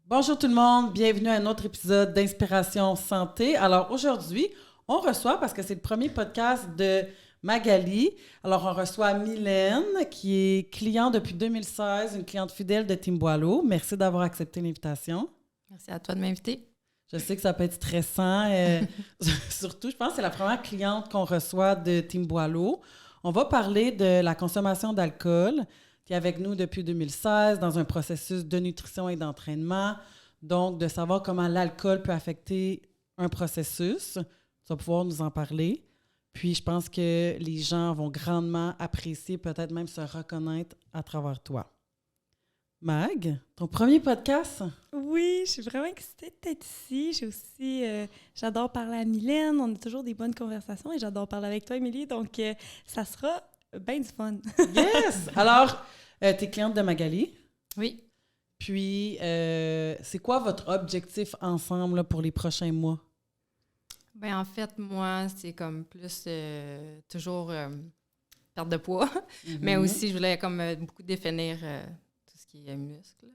Bonjour tout le monde, bienvenue à un autre épisode d'Inspiration Santé. Alors aujourd'hui, on reçoit, parce que c'est le premier podcast de Magali, alors on reçoit Mylène, qui est cliente depuis 2016, une cliente fidèle de Team Boileau. Merci d'avoir accepté l'invitation. Merci à toi de m'inviter. Je sais que ça peut être stressant, surtout, je pense que c'est la première cliente qu'on reçoit de Team Boileau. On va parler de la consommation d'alcool, qui est avec nous depuis 2016 dans un processus de nutrition et d'entraînement. Donc, de savoir comment l'alcool peut affecter un processus. Tu vas pouvoir nous en parler. Puis, je pense que les gens vont grandement apprécier, peut-être même se reconnaître à travers toi. Mag, ton premier podcast? Oui, je suis vraiment excitée d'être ici. J'adore parler à Mylène. On a toujours des bonnes conversations et j'adore parler avec toi, Émilie. Donc, ça sera bien du fun. Yes! Alors, tu es cliente de Magali. Oui. Puis, c'est quoi votre objectif ensemble là, pour les prochains mois? Bien, en fait, moi, c'est comme plus toujours perte de poids. Mm-hmm. Mais aussi, je voulais comme beaucoup définir tout ce qui est muscle.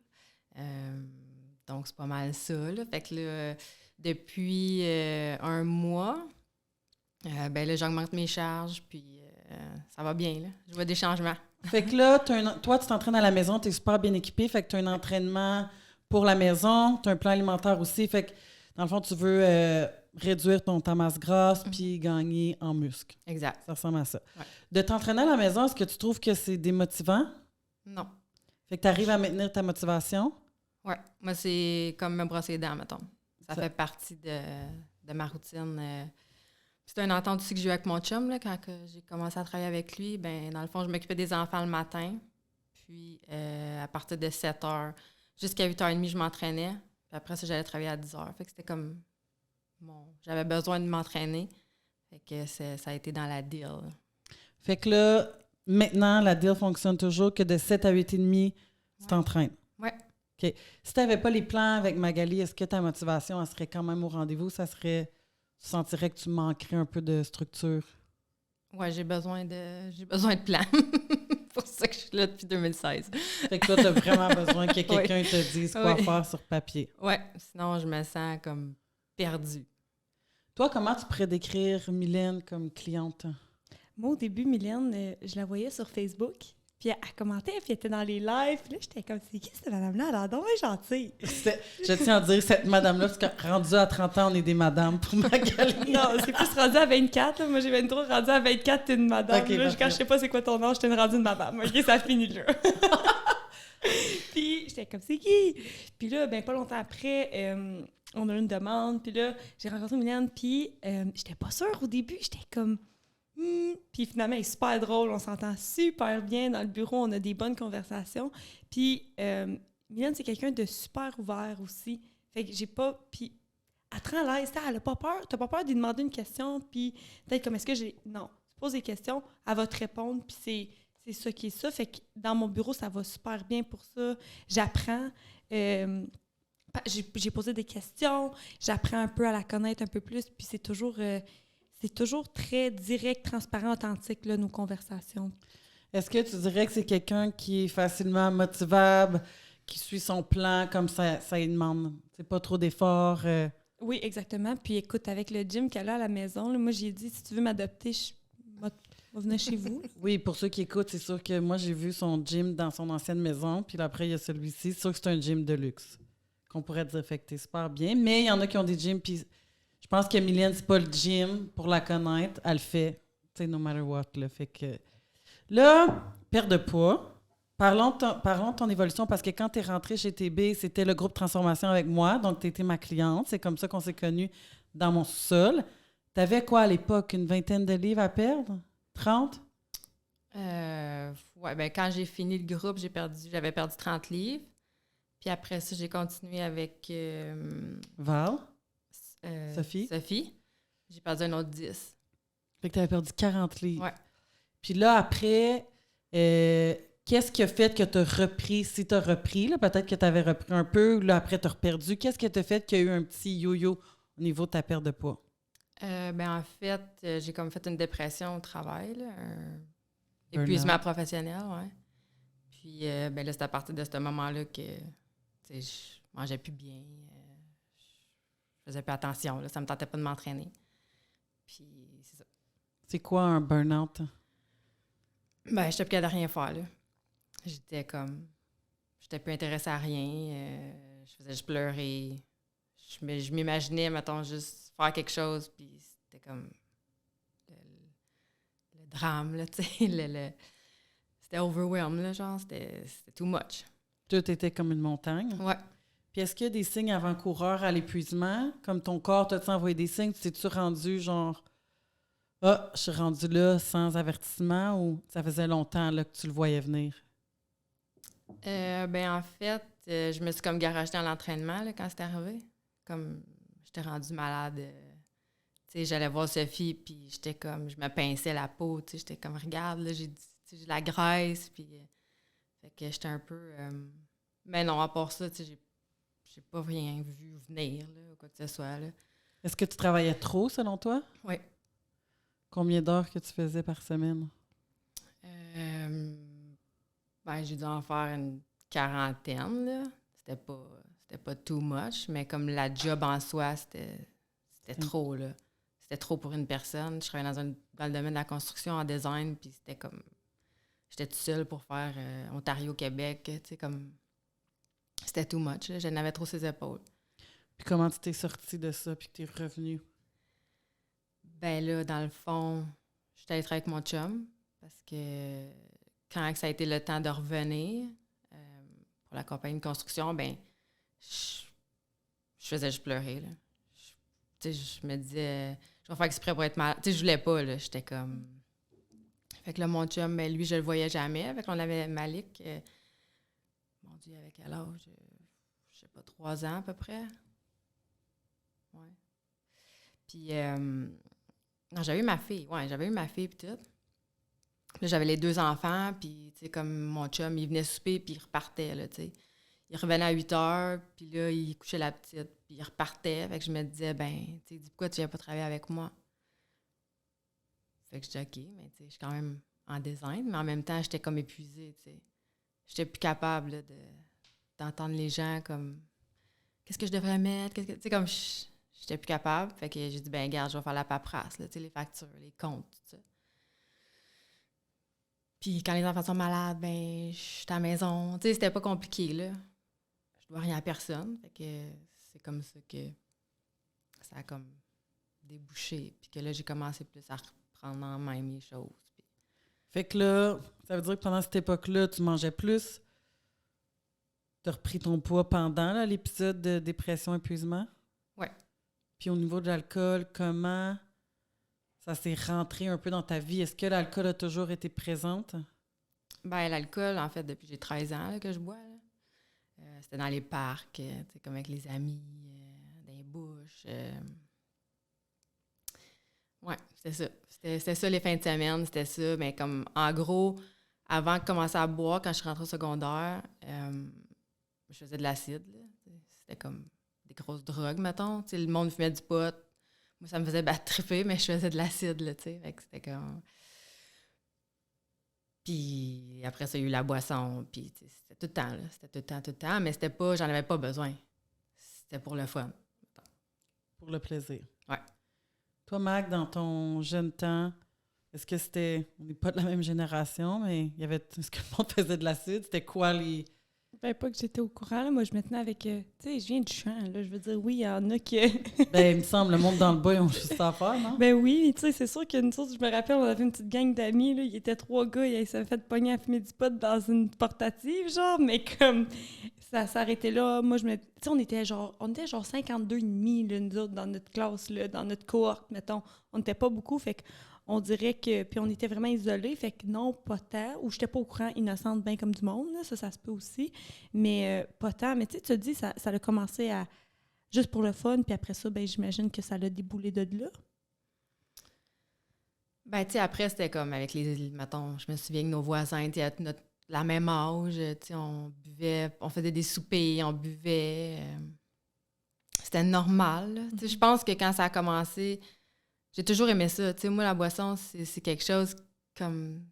Donc, c'est pas mal ça. Là. Fait que là, depuis un mois, ben là, j'augmente mes charges, puis ça va bien, là. Je vois des changements. Fait que là, toi, tu t'entraînes à la maison, tu es super bien équipé, fait que tu as un entraînement pour la maison, tu as un plan alimentaire aussi, fait que dans le fond, tu veux réduire ta masse grasse puis gagner en muscle. Exact. Ça ressemble à ça. Ouais. De t'entraîner à la maison, est-ce que tu trouves que c'est démotivant? Non. Fait que tu arrives à maintenir ta motivation? Ouais. Moi, c'est comme me brosser les dents, mettons. Ça fait partie de ma routine. C'est une entente aussi que j'ai eu avec mon chum, là, quand j'ai commencé à travailler avec lui. Ben, dans le fond, je m'occupais des enfants le matin. Puis, à partir de 7 heures jusqu'à 8h30, je m'entraînais. Puis après ça, j'allais travailler à 10 heures. Fait que c'était comme... j'avais besoin de m'entraîner. Fait que ça a été dans la deal. Fait que là, maintenant, la deal fonctionne toujours que de 7 à 8h30, tu t'entraînes. Ouais. OK. Si tu n'avais pas les plans avec Magali, est-ce que ta motivation elle serait quand même au rendez-vous? Tu sentirais que tu manquerais un peu de structure? Ouais, j'ai besoin de plans. C'est pour ça que je suis là depuis 2016. Fait que toi, tu as vraiment besoin que quelqu'un te dise quoi faire sur papier. Ouais, sinon je me sens comme perdue. Toi, comment tu pourrais décrire Mylène comme cliente? Moi, au début, Mylène, je la voyais sur Facebook. Puis elle commentait, puis elle était dans les lives. Puis là, j'étais comme, c'est qui cette madame-là? Elle a l'air donc bien gentille. Je tiens à dire, cette madame-là, parce que rendue à 30 ans, on est des madames pour Magali. Non, c'est plus rendu à 24. Là. Moi, j'ai 23, rendu à 24, t'es une madame. Okay, là, quand je sais pas c'est quoi ton âge, t'es une rendue une madame. OK, ça finit là. Puis j'étais comme, c'est qui? Puis là, ben pas longtemps après, on a eu une demande. Puis là, j'ai rencontré Mylène. Puis j'étais pas sûre au début. J'étais comme... Puis finalement, elle est super drôle, on s'entend super bien dans le bureau, on a des bonnes conversations. Puis Mylène, c'est quelqu'un de super ouvert aussi. Fait que j'ai pas... Puis elle te rend à l'aise, elle a pas peur. T'as pas peur de lui demander une question, puis peut-être comme est-ce que j'ai... Non, tu poses des questions, elle va te répondre, puis c'est ça qui est ça. Fait que dans mon bureau, ça va super bien pour ça. J'apprends... j'ai posé des questions, j'apprends un peu à la connaître un peu plus, puis c'est toujours très direct, transparent, authentique, là, nos conversations. Est-ce que tu dirais que c'est quelqu'un qui est facilement motivable, qui suit son plan comme ça lui demande? C'est pas trop d'efforts? Oui, exactement. Puis écoute, avec le gym qu'elle a à la maison, là, moi, j'ai dit, si tu veux m'adopter, je vais venir chez vous. Oui, pour ceux qui écoutent, c'est sûr que moi, j'ai vu son gym dans son ancienne maison, puis après, il y a celui-ci. C'est sûr que c'est un gym de luxe, qu'on pourrait dire que t'es super bien. Mais il y en a qui ont des gyms, puis je pense que Mylène, c'est pas le gym pour la connaître. Elle le fait, tu sais, no matter what. Là. Fait que... Là, perte de poids. Parlons de ton évolution, parce que quand tu es rentrée chez TB, c'était le groupe Transformation avec moi, donc tu étais ma cliente. C'est comme ça qu'on s'est connus dans mon sous-sol. Tu avais quoi à l'époque? Une vingtaine de livres à perdre? 30? Ouais, ben quand j'ai fini le groupe, j'avais perdu 30 livres. Puis après ça, j'ai continué avec... Val? Sophie? Sophie. J'ai perdu un autre 10. Fait que tu avais perdu 40 livres. Ouais. Puis là, après, qu'est-ce qui a fait que tu as repris? Si tu as repris, là, peut-être que tu avais repris un peu, là, après, tu as reperdu. Qu'est-ce qui t'a fait qu'il y a eu un petit yo-yo au niveau de ta perte de poids? Ben en fait, j'ai comme fait une dépression au travail, là, un épuisement professionnel, ouais. Puis, ben là, c'est à partir de ce moment-là que je mangeais plus bien. Je faisais plus attention, là, ça me tentait pas de m'entraîner. Puis, c'est ça. C'est quoi un burn-out? Ben, j'étais plus capable de rien faire, là. J'étais plus intéressée à rien. Je faisais juste pleurer. Je m'imaginais, mettons, juste faire quelque chose, puis c'était comme le drame, là, tu sais. C'était overwhelmed, là, genre, c'était too much. Tout était comme une montagne. Ouais. Puis est-ce qu'il y a des signes avant-coureurs à l'épuisement? Comme ton corps t'a-tu envoyé des signes? T'es-tu rendu genre « Ah, je suis rendu là sans avertissement » ou ça faisait longtemps là, que tu le voyais venir? Ben en fait, je me suis comme garagée dans l'entraînement là, quand c'est arrivé. Comme j'étais rendue malade. Tu sais, j'allais voir Sophie, puis j'étais comme, je me pinçais la peau, tu sais, j'étais comme, regarde, là, j'ai de la graisse, puis fait que j'étais un peu... mais non, à part ça, tu sais, j'ai pas rien vu venir, là, ou quoi que ce soit, là. Est-ce que tu travaillais trop, selon toi? Oui. Combien d'heures que tu faisais par semaine? Ben, j'ai dû en faire une quarantaine, là. C'était pas too much, mais comme la job en soi, c'était trop, là. C'était trop pour une personne. Je travaillais dans le domaine de la construction en design, puis c'était comme... J'étais toute seule pour faire Ontario-Québec, tu sais, comme... C'était too much, là. Je n'avais trop ses épaules. Puis comment tu t'es sortie de ça, puis que tu es revenue? Ben là, dans le fond, j'étais allée travailler avec mon chum, parce que quand ça a été le temps de revenir pour la compagnie de construction, ben je faisais juste pleurer, là. Tu sais, je me disais, je vais faire exprès pour être malade. Tu sais, je voulais pas, là. J'étais comme... Fait que là, mon chum, ben, lui, je le voyais jamais. Fait qu'on avait Malik, mon Dieu, avec quel âge? Je sais pas, 3 ans à peu près. Ouais. Puis, non, j'avais eu ma fille. Ouais, j'avais eu ma fille, puis tout. Là, j'avais les 2 enfants, puis, tu sais, comme mon chum, il venait souper, puis il repartait, là, tu sais. Il revenait à 8 heures, puis là, il couchait la petite, puis il repartait. Fait que je me disais, ben, tu sais, pourquoi tu viens pas travailler avec moi? Fait que je disais, OK, mais tu sais, je suis quand même en design, mais en même temps, j'étais comme épuisée, tu sais. J'étais plus capable, là, d'entendre les gens comme, qu'est-ce que je devrais mettre? Tu sais, comme, j'étais plus capable. Fait que j'ai dit, ben, regarde, je vais faire la paperasse, là, tu sais, les factures, les comptes, tout ça. Puis quand les enfants sont malades, ben, je suis à la maison. Tu sais, c'était pas compliqué, là. Je dois rien à personne. Fait que c'est comme ça que ça a comme débouché. Puis que là, j'ai commencé plus à reprendre en main mes choses. Puis... Fait que là, ça veut dire que pendant cette époque-là, tu mangeais plus. Tu as repris ton poids pendant là, l'épisode de dépression, épuisement? Oui. Puis au niveau de l'alcool, comment ça s'est rentré un peu dans ta vie? Est-ce que l'alcool a toujours été présente? Ben l'alcool, en fait, depuis que j'ai 13 ans là, que je bois. Là. C'était dans les parcs, comme avec les amis, dans les bouches. Oui, c'était ça. C'était ça les fins de semaine, c'était ça. Mais comme, en gros, avant de commencer à boire, quand je suis rentrée au secondaire, je faisais de l'acide. Là. C'était comme des grosses drogues, mettons. T'sais, le monde fumait du pot. Moi, ça me faisait battre triper, mais je faisais de l'acide, là, tu sais. Fait que c'était comme... Puis après ça, il y a eu la boisson. Puis c'était tout le temps, là. C'était tout le temps. Mais c'était pas... J'en avais pas besoin. C'était pour le fun. Pour le plaisir. Ouais. Toi, Mag, dans ton jeune temps, est-ce que c'était... On n'est pas de la même génération, mais il y avait... Est-ce que le monde faisait de l'acide? C'était quoi les... Ben, pas que j'étais au courant. Là. Moi, je me tenais avec... tu sais, je viens du champ. Là. Je veux dire, oui, il y en a qui... Ben, il me semble, le monde dans le bas, ils ont juste ça à faire, non? Ben oui, tu sais, c'est sûr que nous autres, je me rappelle, on avait une petite gang d'amis, là. Il était 3 gars, ils s'avaient fait pogner à fumer du pot dans une portative, genre, mais comme... Ça s'arrêtait là. Moi, je me... Tu sais, on était genre 52 et demi, là, nous autres, dans notre classe, là, dans notre cohorte, mettons. On n'était pas beaucoup, fait que on dirait que... Puis on était vraiment isolés, fait que non, pas tant. Ou j'étais pas au courant, innocente, bien comme du monde, là, ça se peut aussi. Mais pas tant. Mais tu sais, tu te dis, ça a commencé à... Juste pour le fun, puis après ça, ben j'imagine que ça l'a déboulé de là. Ben, tu sais, après, c'était comme avec mettons, je me souviens que nos voisins étaient la même âge, tu sais, on buvait, on faisait des soupers, on buvait. C'était normal. Tu sais, je pense que quand ça a commencé... J'ai toujours aimé ça. Tu sais, moi, la boisson, c'est quelque chose comme...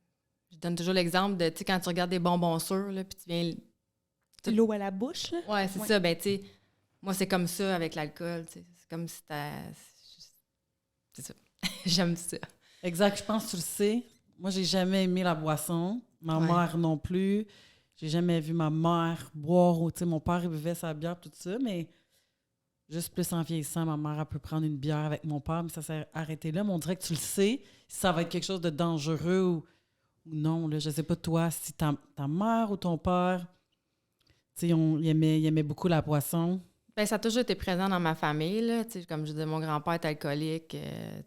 Je donne toujours l'exemple de, tu sais, quand tu regardes des bonbons sûrs, là, puis tu viens L'eau à la bouche, là. Ouais, c'est ça. Ben, tu sais, moi, c'est comme ça avec l'alcool, tu sais. C'est comme si c'est ça. J'aime ça. Exact, je pense que tu le sais. Moi, j'ai jamais aimé la boisson. Ma mère non plus. J'ai jamais vu ma mère boire. Tu sais, mon père, il buvait sa bière, tout ça, mais juste plus en vieillissant, ma mère, elle peut prendre une bière avec mon père, mais ça s'est arrêté là. Mais on dirait que tu le sais, si ça va être quelque chose de dangereux ou non. Là, je sais pas, toi, si ta mère ou ton père, tu sais, il aimait beaucoup la boisson. Ben, ça a toujours été présent dans ma famille, là. Tu sais, comme je disais, mon grand-père est alcoolique.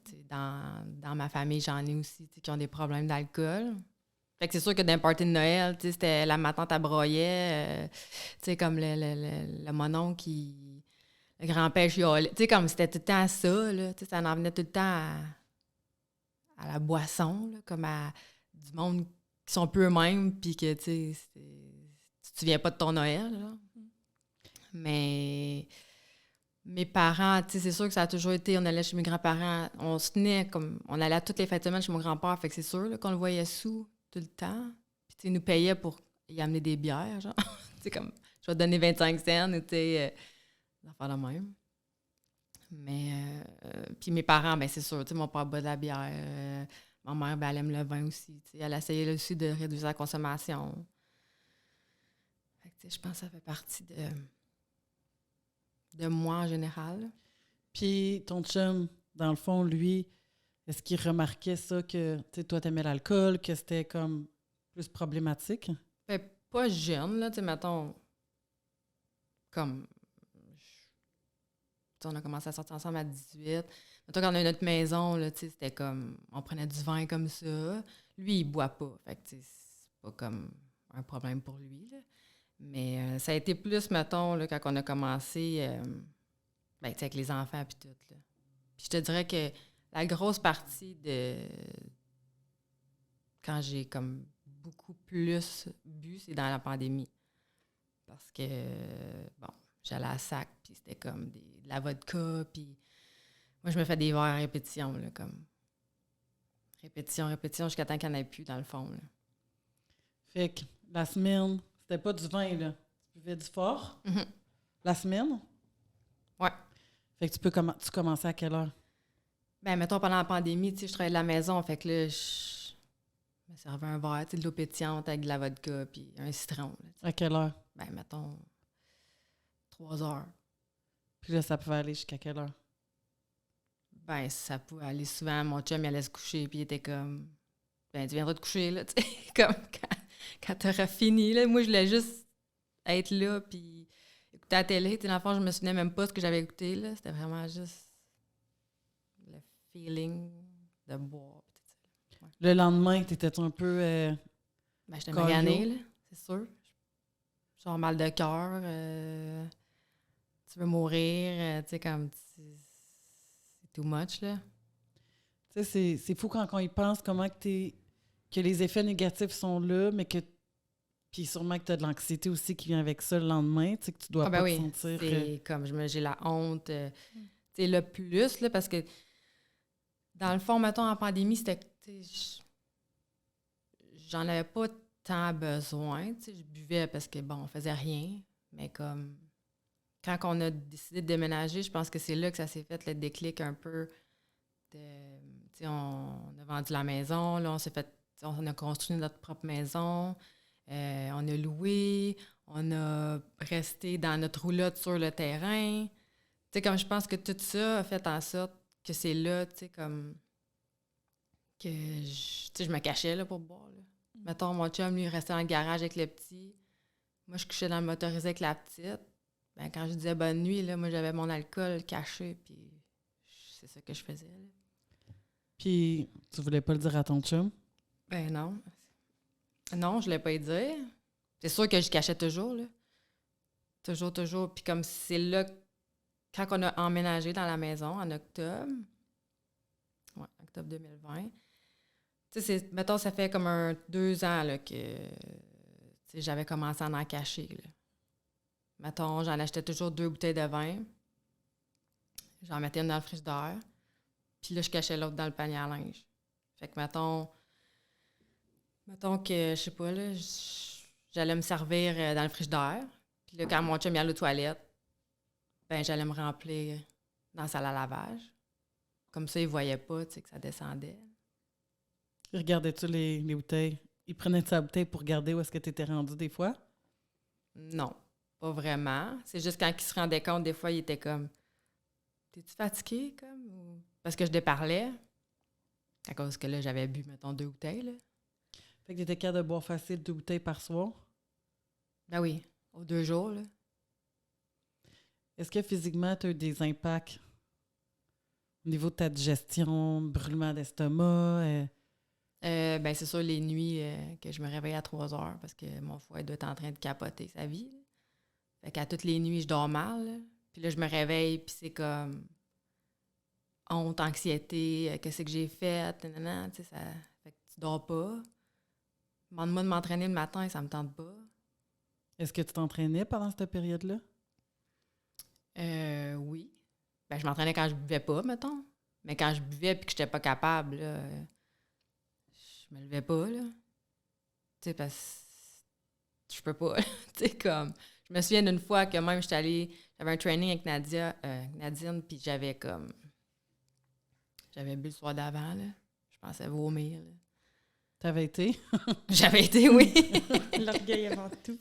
Tu sais, dans ma famille, j'en ai aussi, tu sais, qui ont des problèmes d'alcool. Fait que c'est sûr que dans un party de Noël, tu sais, c'était ma tante à broyait, tu sais, comme le monon qui... Le grand-père chiolait. Tu sais, comme c'était tout le temps ça, là. Tu sais, ça en venait tout le temps à la boisson, là, comme à du monde qui sont peu eux-mêmes, puis que, tu sais, tu te souviens pas de ton Noël, là. Mais mes parents, tu sais, c'est sûr que ça a toujours été, on allait chez mes grands-parents, on se tenait comme, on allait à toutes les fêtes de semaine chez mon grand-père, fait que c'est sûr là, qu'on le voyait sous tout le temps. Puis, tu sais, il nous payait pour y amener des bières, genre. Tu sais, comme, je vais te donner 25 cents, ou tu sais, des affaires de même. Mais, puis mes parents, ben c'est sûr, tu sais, mon père boit de la bière, ma mère, ben elle aime le vin aussi, tu sais, elle essayait aussi de réduire sa consommation. Fait que, tu sais, je pense que ça fait partie de moi en général. Puis ton chum, dans le fond, lui, est-ce qu'il remarquait ça que, tu sais, toi, t'aimais l'alcool, que c'était comme plus problématique? Ben, pas jeune, là, tu sais, mettons, comme, on a commencé à sortir ensemble à 18. Mettons, quand on a eu notre maison, là, tu sais, c'était comme, on prenait du vin comme ça. Lui, il boit pas, fait que, tu sais, c'est pas comme un problème pour lui, là. Mais ça a été plus, mettons, là, quand on a commencé, ben, tu sais, avec les enfants puis tout, là. Puis je te dirais que la grosse partie de... Quand j'ai comme beaucoup plus bu, c'est dans la pandémie. Parce que, bon, j'allais à sac, puis c'était comme de la vodka, puis moi, je me fais des verres à répétition, là, comme répétition, jusqu'à temps qu'il n'y en ait plus, dans le fond, là. Fait que la semaine, c'était pas du vin, là. Tu buvais du fort. Mm-hmm. La semaine? Ouais. Fait que tu commençais à quelle heure? Ben, mettons, pendant la pandémie, tu sais, je travaillais de la maison, fait que là, je me servais un verre, tu sais, de l'eau pétillante avec de la vodka, puis un citron, là, À quelle heure? ben, mettons, 3 heures. Puis là, ça pouvait aller jusqu'à quelle heure? Ben, ça pouvait aller souvent. Mon chum, il allait se coucher, puis il était comme, ben, tu viendras te coucher, là, tu sais, comme quand t'auras fini, là. Moi, je voulais juste être là, puis écouter la télé. Tu sais, dans le fond, je me souvenais même pas ce que j'avais écouté, là. C'était vraiment juste le feeling de boire, puis tout ça. Ouais. Le lendemain, t'étais un peu... Ben, j'étais cardio? maganée, là, c'est sûr. Genre mal de cœur, tu veux mourir, tu sais, comme, c'est too much, là. Tu sais, c'est fou quand on y pense, comment que les effets négatifs sont là, mais que... Puis sûrement que tu as de l'anxiété aussi qui vient avec ça le lendemain, tu sais, que tu dois pas te sentir... C'est comme, j'ai la honte, tu sais, le plus, là, parce que dans le fond, mettons, en pandémie, c'était, tu sais, j'en avais pas tant besoin, tu sais, je buvais parce que, bon, on faisait rien, mais comme, quand on a décidé de déménager, je pense que c'est là que ça s'est fait, le déclic un peu de, tu sais, on a vendu la maison, là, on a construit notre propre maison, on a loué, on a resté dans notre roulotte sur le terrain. Tu sais, comme je pense que tout ça a fait en sorte que c'est là, tu sais, comme que je me cachais là, pour boire. Là. Mettons, mon chum, lui, il restait dans le garage avec le petit. Moi, je couchais dans le motorisé avec la petite. Ben, quand je disais bonne nuit, là, moi, j'avais mon alcool caché, puis c'est ça que je faisais. Là. Puis, tu voulais pas le dire à ton chum? Ben non. Non, je ne l'ai pas dire. C'est sûr que je cachais toujours, là. Toujours. Puis comme c'est là, quand on a emménagé dans la maison, en octobre 2020, tu sais, mettons, ça fait comme 2 ans là, que j'avais commencé à en cacher, là. Mettons, j'en achetais toujours 2 bouteilles de vin. J'en mettais une dans le frigidaire. Puis là, je cachais l'autre dans le panier à linge. Fait que, mettons que, je sais pas, là, j'allais me servir dans le frigidaire. Puis là, quand mon chum y allait aux toilettes, ben j'allais me remplir dans la salle à lavage. Comme ça, il voyait pas, tu sais, que ça descendait. Regardais-tu les bouteilles? Il prenait sa bouteille pour regarder où est-ce que tu étais rendu des fois? Non, pas vraiment. C'est juste quand il se rendait compte, des fois, il était comme « T'es-tu fatigué? » comme parce que je déparlais. À cause que là, j'avais bu, mettons, 2 bouteilles. Là. Fait que tu étais capable de boire facile 2 bouteilles par soir? Ben oui, aux 2 jours. Là. Est-ce que physiquement, tu as eu des impacts au niveau de ta digestion, brûlement d'estomac? Ben c'est sûr, les nuits que je me réveille à 3 heures parce que mon foie doit être en train de capoter sa vie. Là. Fait qu'à toutes les nuits, je dors mal. Là. Puis là, je me réveille, puis c'est comme honte, anxiété, qu'est-ce que j'ai fait, tu sais, ça fait que tu dors pas. Demande-moi de m'entraîner le matin, ça me tente pas. Est-ce que tu t'entraînais pendant cette période-là? Oui. Ben, je m'entraînais quand je buvais pas, mettons. Mais quand je buvais puis que j'étais pas capable, là, je me levais pas, là. Tu sais, parce que je peux pas, là. Tu sais, comme... Je me souviens d'une fois que même j'avais un training avec Nadine, puis j'avais bu le soir d'avant, là. Je pensais vomir, là. T'avais été? J'avais été, oui. L'orgueil avant tout.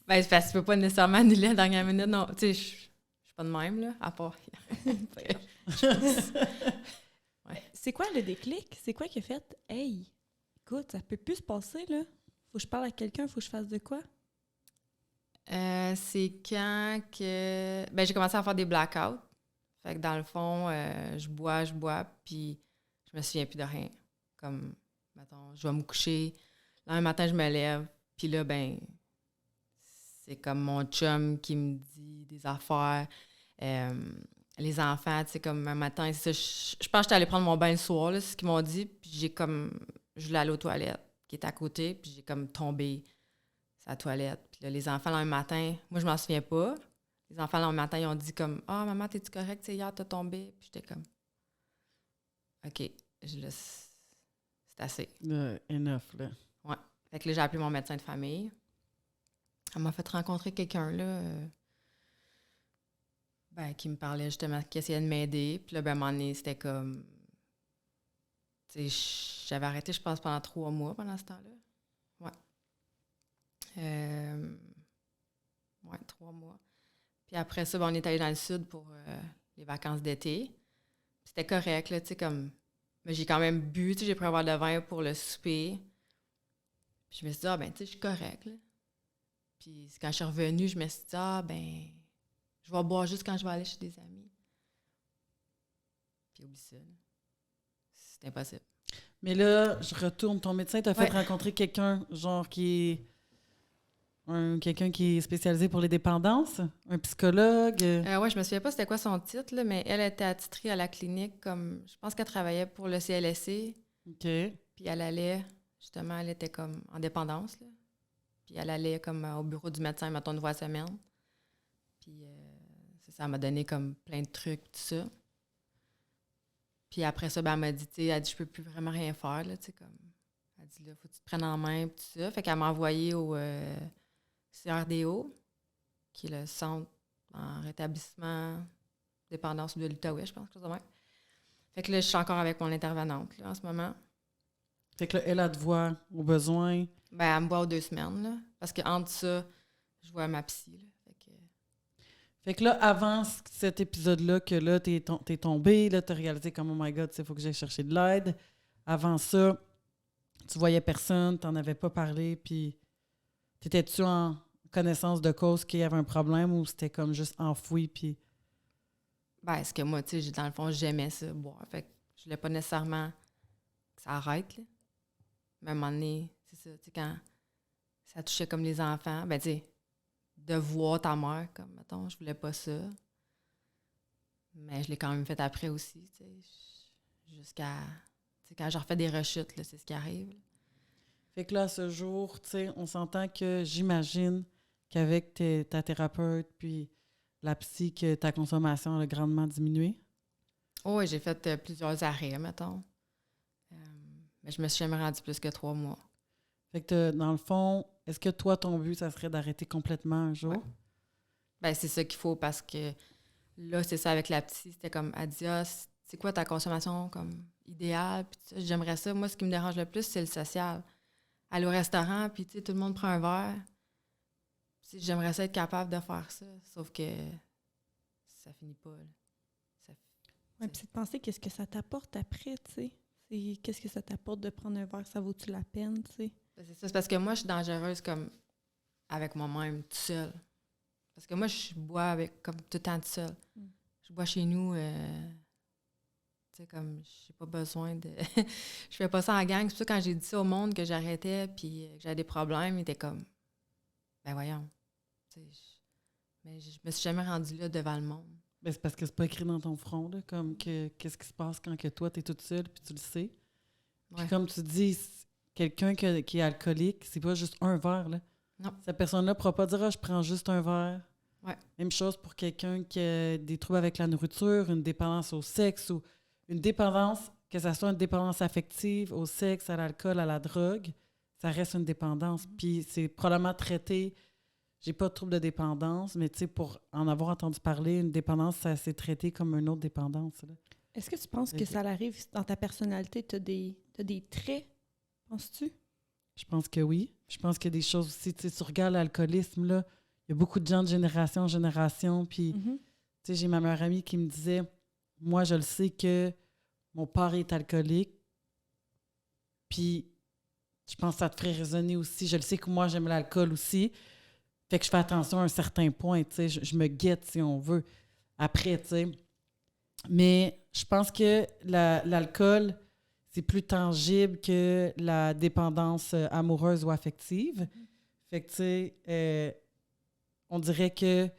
Ben, c'est parce que tu peux pas nécessairement annuler la dernière minute, non. Tu sais, je suis pas de même, là, à part... Ouais. C'est quoi le déclic? C'est quoi qui a fait « Hey, écoute, ça peut plus se passer, là. Faut que je parle à quelqu'un, faut que je fasse de quoi? » C'est quand que... Ben, j'ai commencé à faire des blackouts. Fait que dans le fond, je bois, puis je me souviens plus de rien. Comme, mettons, je vais me coucher. Là, un matin, je me lève, puis là, ben, c'est comme mon chum qui me dit des affaires. Les enfants, tu sais, comme un matin, c'est ça, je pense que j'étais allée prendre mon bain le soir, là, c'est ce qu'ils m'ont dit, puis je voulais aller aux toilettes, qui est à côté, puis j'ai comme tombé sur la toilette. Puis là, les enfants, là, un matin, moi, je m'en souviens pas. Les enfants, là, un matin, ils ont dit comme « Ah, maman, t'es-tu correcte? Hier, t'as tombé. » Puis j'étais comme « OK, c'est assez. » Enough, là. Ouais. Fait que là, j'ai appelé mon médecin de famille. Elle m'a fait rencontrer quelqu'un, là, qui me parlait justement, qui essayait de m'aider. Puis là, ben, à un moment donné, c'était comme... Tu sais, j'avais arrêté, je pense, pendant 3 mois pendant ce temps-là. Ouais. Ouais, 3 mois. Puis après ça, ben, on est allé dans le sud pour les vacances d'été. C'était correct, là, tu sais, comme... Mais j'ai quand même bu, tu sais, j'ai pris un verre de vin pour le souper. Puis je me suis dit, tu sais, je suis correcte, là. Puis quand je suis revenue, je me suis dit, je vais boire juste quand je vais aller chez des amis. Puis oublie ça, là. C'est impossible. Mais là, je retourne. Ton médecin t'a fait Ouais. rencontrer quelqu'un, genre, quelqu'un qui est spécialisé pour les dépendances? Un psychologue? Ouais, je me souviens pas c'était quoi son titre, là, mais elle était attitrée à la clinique comme... Je pense qu'elle travaillait pour le CLSC. OK. Puis elle allait, justement, elle était comme en dépendance, là. Puis elle allait comme au bureau du médecin, mettons, une fois semaine. Puis ça m'a donné comme plein de trucs, tout ça. Puis après ça, ben, elle m'a dit, tu sais, elle dit, je peux plus vraiment rien faire, là, tu sais, comme... Elle dit, là, faut que tu te prennes en main, tout ça. Fait qu'elle m'a envoyé au CRDO, qui est le centre en rétablissement dépendance de l'Outaouais, je pense, quelque chose de même. Fait que là, je suis encore avec mon intervenante, là, en ce moment. Fait que là, elle a te voir au besoin. Ben, elle me voit aux 2 semaines, là. Parce qu'entre ça, je vois ma psy, là. Fait que là, avant cet épisode-là, que là, t'es tombé, là, t'as réalisé comme, oh my God, il faut que j'aille chercher de l'aide. Avant ça, tu voyais personne, t'en avais pas parlé, puis t'étais-tu en connaissance de cause qu'il y avait un problème ou c'était comme juste enfoui, puis... Ben, est-ce que moi, tu sais, dans le fond, j'aimais ça, boire. Fait que je voulais pas nécessairement que ça arrête, là. Mais à un moment donné, c'est ça, tu sais, quand ça touchait comme les enfants, ben, tu sais, de voir ta mère, comme, mettons, je voulais pas ça. Mais je l'ai quand même fait après aussi, tu sais, jusqu'à... Tu sais, quand je refais des rechutes, là, c'est ce qui arrive, là. Fait que là, à ce jour, tu sais, on s'entend que j'imagine qu'avec ta thérapeute puis la psy, que ta consommation a grandement diminué. Oh, oui, j'ai fait plusieurs arrêts, mettons. Mais je me suis jamais rendue plus que 3 mois. Fait que dans le fond, est-ce que toi, ton but, ça serait d'arrêter complètement un jour? Ouais. Ben, c'est ça qu'il faut parce que là, c'est ça avec la petite. C'était comme, elle dit, ah, c'est quoi ta consommation comme idéale? Puis ça, j'aimerais ça. Moi, ce qui me dérange le plus, c'est le social. Aller au restaurant, puis tu sais, tout le monde prend un verre. J'aimerais ça être capable de faire ça, sauf que ça finit pas. Oui, puis c'est de penser qu'est-ce que ça t'apporte après, tu sais. Qu'est-ce que ça t'apporte de prendre un verre, ça vaut-tu la peine, tu sais. C'est ça, c'est parce que moi, je suis dangereuse comme avec moi-même, tout seul. Parce que moi, je bois avec comme tout le temps tout seul. Je bois chez nous, tu sais, comme, j'ai pas besoin de... je fais pas ça en gang. C'est pour ça que quand j'ai dit ça au monde que j'arrêtais puis que j'avais des problèmes, ils étaient comme, ben voyons. Mais je me suis jamais rendue là devant le monde. Ben, c'est parce que c'est pas écrit dans ton front, là, comme qu'est-ce qui se passe quand que toi, t'es toute seule puis tu le sais. Puis comme tu dis, quelqu'un qui est alcoolique, c'est pas juste un verre, là. Non. Cette personne-là ne pourra pas dire « Ah, je prends juste un verre ». Ouais. Même chose pour quelqu'un qui a des troubles avec la nourriture, une dépendance au sexe ou une dépendance, que ce soit une dépendance affective au sexe, à l'alcool, à la drogue, ça reste une dépendance. Puis c'est probablement traité... J'ai pas de trouble de dépendance, mais tu sais, pour en avoir entendu parler, une dépendance, ça s'est traité comme une autre dépendance. Là. Est-ce que tu penses que ça arrive dans ta personnalité? T'as des traits, penses-tu? Je pense que oui. Je pense qu'il y a des choses aussi. Tu sais, tu regardes l'alcoolisme, là, il y a beaucoup de gens de génération en génération. Puis, tu sais, j'ai ma meilleure amie qui me disait, moi, je le sais que mon père est alcoolique. Puis, je pense que ça te ferait résonner aussi. Je le sais que moi, j'aime l'alcool aussi. Fait que je fais attention à un certain point, tu sais, je me guette si on veut, après, tu sais. Mais je pense que l'alcool, c'est plus tangible que la dépendance amoureuse ou affective. Fait que, tu sais, on dirait que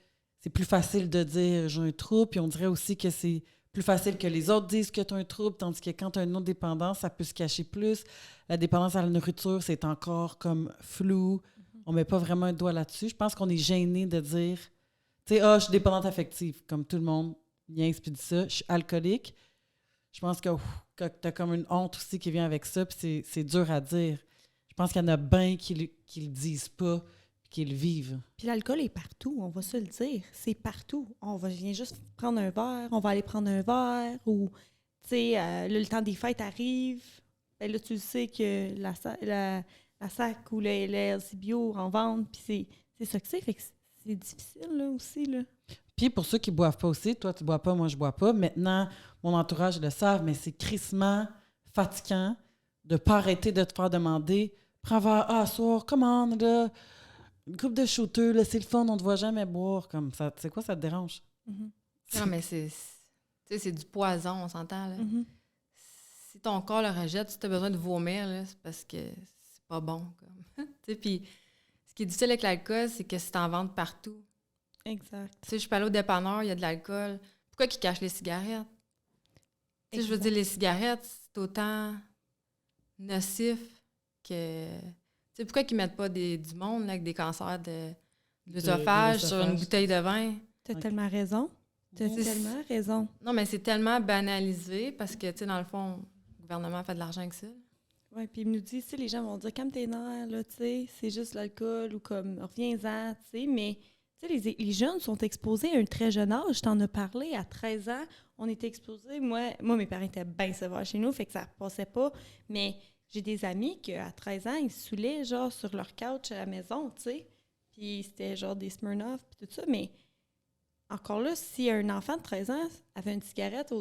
c'est plus facile de dire « j'ai un trouble », puis on dirait aussi que c'est plus facile que les autres disent que tu as un trouble, tandis que quand tu as une autre dépendance, ça peut se cacher plus. La dépendance à la nourriture, c'est encore comme flou. On met pas vraiment un doigt là-dessus. Je pense qu'on est gêné de dire, tu sais, je suis dépendante affective, comme tout le monde vient puis dit ça. Je suis alcoolique. Je pense que tu as comme une honte aussi qui vient avec ça, puis c'est dur à dire. Je pense qu'il y en a bien qui le disent pas, qui le vivent. Puis l'alcool est partout, on va se le dire. C'est partout. Vient juste prendre un verre, on va aller prendre un verre, ou, tu sais, le temps des fêtes arrive. Ben là, tu le sais que la SAC ou le LC Bio en vente, puis c'est ça que c'est. Fait que c'est difficile, là, aussi, là. Puis pour ceux qui ne boivent pas aussi, toi, tu ne bois pas, moi, je ne bois pas. Maintenant, mon entourage le savent, mais c'est crissement fatigant de ne pas arrêter de te faire demander « Prends un verre, soir, commande, là, une coupe de shooter, là, c'est le fun, on ne te voit jamais boire. » Comme ça, tu sais quoi, ça te dérange? Non, mais c'est du poison, on s'entend, là. Si ton corps le rejette, si tu as besoin de vomir, là, c'est parce que c'est pas bon, comme. Puis ce qui est difficile avec l'alcool, c'est que c'est en vente partout. Exact. Tu sais, je peux aller au dépanneur, il y a de l'alcool. Pourquoi ils cachent les cigarettes? Tu sais, je veux dire, les cigarettes, c'est autant nocif que... Tu sais, pourquoi ils mettent pas du monde là, avec des cancers de l'œsophage sur une bouteille de vin? T'as tellement raison. Tellement raison. Non, mais c'est tellement banalisé parce que, tu sais, dans le fond, le gouvernement fait de l'argent avec ça. Oui, puis il nous dit, tu sais, les gens vont dire, calme tes nerfs, là, tu sais, c'est juste l'alcool ou comme, reviens-en, tu sais, mais... Tu sais, les jeunes sont exposés à un très jeune âge. Je t'en ai parlé, à 13 ans, on était exposés. Moi, mes parents étaient bien sévères chez nous, fait que ça passait pas. Mais j'ai des amis qu'à 13 ans, ils se saoulaient, genre, sur leur couch à la maison, tu sais. Puis c'était genre des Smirnoff, puis tout ça. Mais encore là, si un enfant de 13 ans avait une cigarette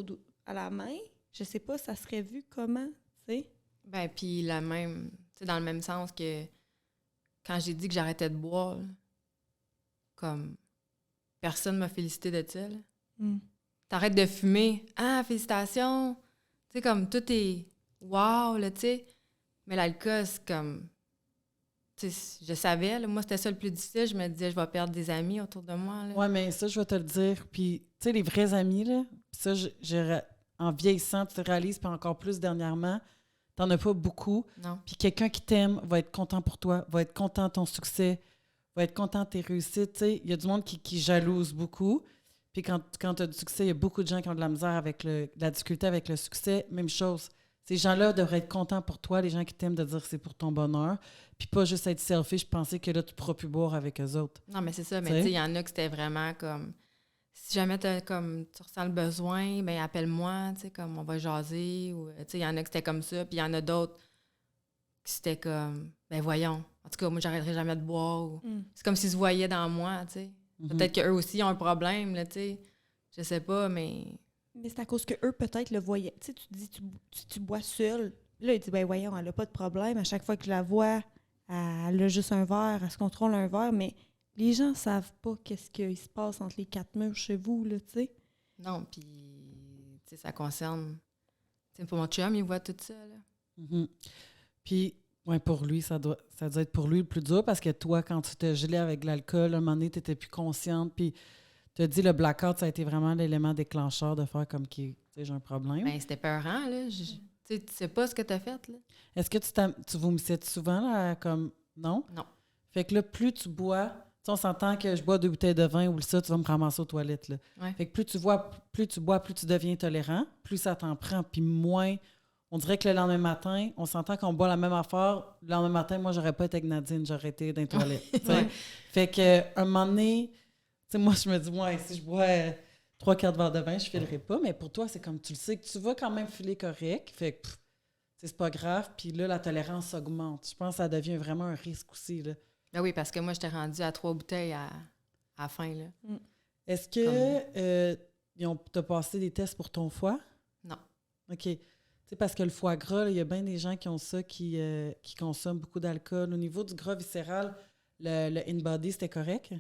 à la main, je sais pas, ça serait vu comment, tu sais. Ben, puis la même... Tu sais, dans le même sens que quand j'ai dit que j'arrêtais de boire... Comme, personne m'a félicité de ça. T'arrêtes de fumer. Ah, félicitations! Tu sais, comme, tout est wow, là, tu sais. Mais l'alcool, c'est comme... Tu sais, je savais, là, moi, c'était ça le plus difficile. Je me disais, je vais perdre des amis autour de moi, là. Ouais, mais ça, je vais te le dire. Puis, tu sais, les vrais amis, là, ça, en vieillissant, tu te réalises, puis encore plus dernièrement, t'en as pas beaucoup. Non. Puis quelqu'un qui t'aime va être content pour toi, va être content de ton succès, va être content de tes réussites. Il y a du monde qui jalouse beaucoup. Puis quand tu as du succès, il y a beaucoup de gens qui ont de la misère avec la difficulté avec le succès. Même chose. Ces gens-là devraient être contents pour toi, les gens qui t'aiment, de dire que c'est pour ton bonheur, puis pas juste être selfish, penser que là, tu pourras plus boire avec eux autres. Non, mais c'est ça. Mais T'sais? tu sais, il y en a que c'était vraiment comme... Si jamais tu ressens le besoin, ben appelle-moi, tu sais, comme on va jaser. Ou, tu sais, il y en a que c'était comme ça. Puis il y en a d'autres qui c'était comme, ben voyons. En tout cas, moi, j'arrêterai jamais de boire. Ou... C'est comme s'ils se voyaient dans moi, tu sais. Peut-être qu'eux aussi ont un problème, là, tu sais. Je sais pas, mais... Mais c'est à cause que eux peut-être le voyaient. Tu sais, tu dis, tu bois seul. Là, il dit, ben voyons, elle a pas de problème. À chaque fois que je la vois, elle a juste un verre, elle se contrôle un verre, mais les gens savent pas qu'est-ce qui se passe entre les quatre murs chez vous, là, tu sais. Non, puis, tu sais, ça concerne... Tu sais, pour mon chum, il voit tout ça, là. Mhm. Puis, ouais, pour lui, ça doit être pour lui le plus dur, parce que toi, quand tu t'es gelé avec de l'alcool, à un moment donné, tu n'étais plus consciente, puis tu as dit le blackout, ça a été vraiment l'élément déclencheur de faire comme qui, tu sais, j'ai un problème. Ben, c'était peurant, là. Tu sais, tu sais pas ce que t'as fait, là. Est-ce que tu vomissais souvent, là, comme... Non? Non. Fait que là, plus tu bois... Tu sais, on s'entend que je bois 2 bouteilles de vin ou ça, tu vas me ramasser aux toilettes, là. Ouais. Fait que plus tu bois, plus tu deviens tolérant, plus ça t'en prend, puis moins... On dirait que le lendemain matin, on s'entend qu'on boit la même affaire. Le lendemain matin, moi, j'aurais pas été avec Nadine, j'aurais été dans les toilettes. Tu sais. Ouais. Fait que un moment donné, tu sais, moi, je me dis, ouais, si je bois 3/4 verre de vin, je filerai pas. Mais pour toi, c'est comme tu le sais que tu vas quand même filer correct. Fait que c'est pas grave. Puis là, la tolérance augmente. Je pense que ça devient vraiment un risque aussi, là. Ben oui, parce que moi, j'étais rendue à 3 bouteilles à la fin, là. Est-ce que t'as passé des tests pour ton foie? Non. OK. Tu sais, parce que le foie gras, il y a bien des gens qui ont ça, qui consomment beaucoup d'alcool. Au niveau du gras viscéral, le in-body, c'était correct?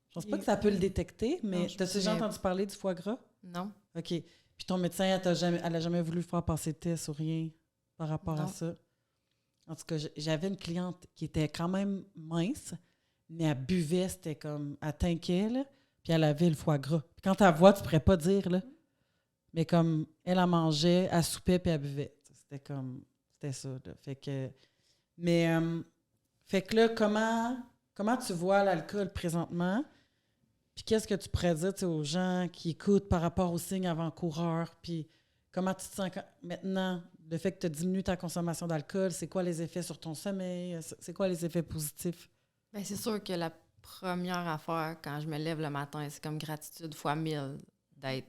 Je pense pas que ça peut le détecter, mais t'as-tu déjà entendu parler du foie gras? Non. OK. Puis ton médecin, elle a jamais voulu faire passer de test ou rien par rapport à ça? En tout cas, j'avais une cliente qui était quand même mince, mais elle buvait, c'était comme... Elle tinquait, là, puis elle avait le foie gras. Puis quand elle voit, tu pourrais pas dire, là. Mais comme elle mangeait, elle soupait puis elle buvait. C'était ça, là. Fait que... Mais... fait que là, comment tu vois l'alcool présentement? Puis qu'est-ce que tu pourrais dire aux gens qui écoutent par rapport aux signes avant-coureurs? Puis comment tu te sens maintenant? Le fait que tu diminues ta consommation d'alcool, c'est quoi les effets sur ton sommeil? C'est quoi les effets positifs? Bien, c'est sûr que la première affaire, quand je me lève le matin, c'est comme gratitude fois 1000 d'être